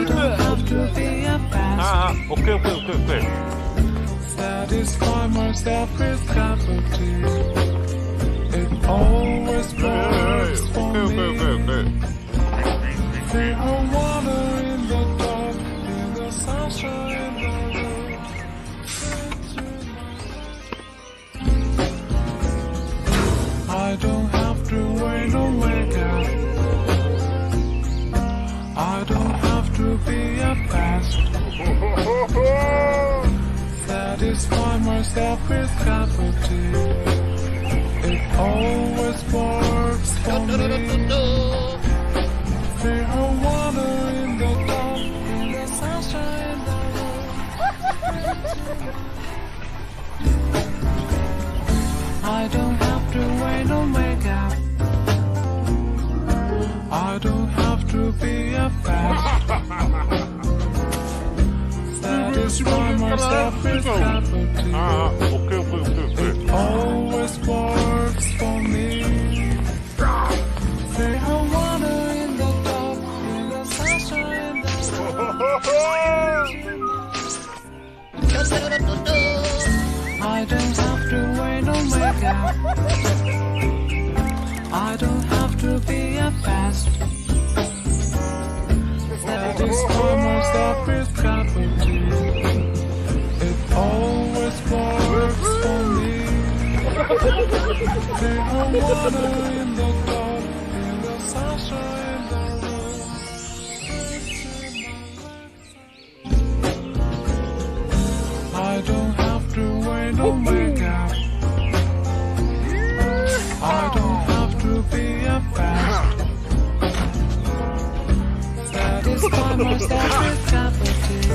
I don't have to be a fast. 오케이. Satisfy myself with cup of tea. It always works for me. Feel water in the dark, in the sunshine. I don't have to wait or wake up. I don't have to be a fast. Satisfy myself with cup of tea. It always works for me. Feel water in the dark, in the sunshine. I don't have to wait or make up. I don't have to be a fast. Satisfy myself with cup of tea. 오케이. It always works for me. Feel water in the dark, in the sunshine. I don't have to wait or make up. I don't have to be a fast. Satisfy myself with cup of tea. It always works for me. Feel water in the dark, in the sunshine. I don't have to wait or make up. I don't have to be a fast. Satisfy myself with cup of tea.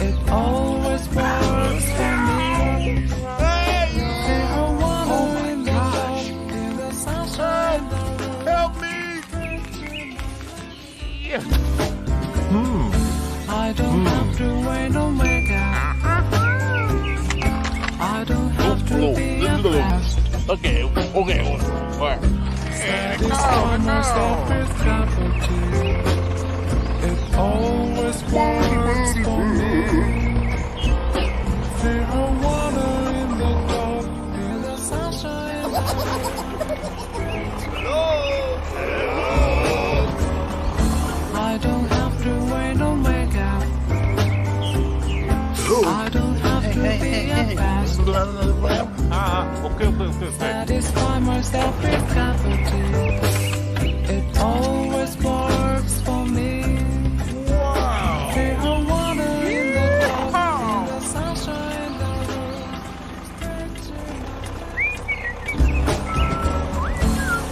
It always works for me. Feel water in the dark, in the sunshine. Help me! I don't have to wait or make up. I don't have to be a fast. 오케이. Satisfy myself with cup of tea. It always works for me. Feel water in the dark, in the sunshine. I don't have to wait or make up. I don't have to be a fast. 오케이. Satisfy myself with cup of tea. It always works for me. Feel water in the dark, in the sunshine.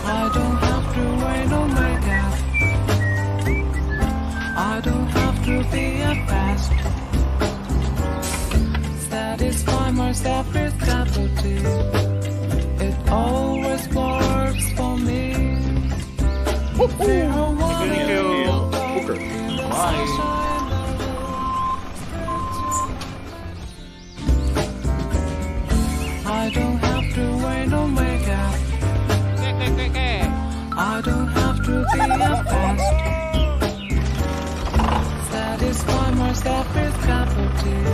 I don't have to wait or make up. I don't have to be a fast. Satisfy myself with cup of tea. It always works for me. Feel water in the dark, in the sunshine. I don't have to wait or make up. I don't have to be a fast. Satisfy myself with cup of tea.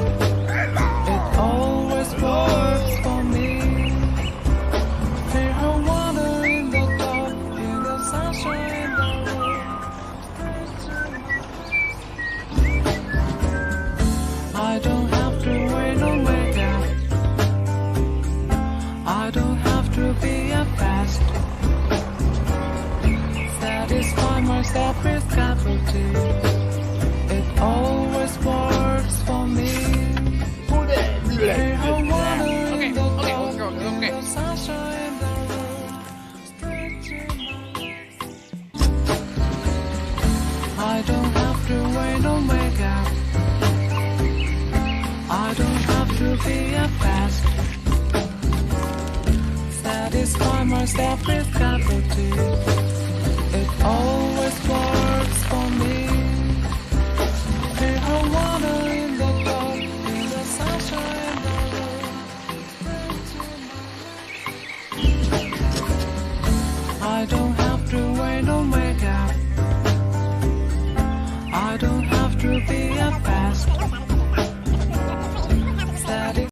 It always works for me. Feel water in the dark, in the sunshine. I don't have to wait or make up. I don't have to be a fast. Satisfy myself with cup of tea. It always works for me. Feel water in the dark, in the sunshine. I don't have to wait or make up. I don't have to be a fast. Satisfy myself with cup of tea. It always works for me. Feel water in the dark, in the sunshine. I don't have to wait or make up. I don't fast.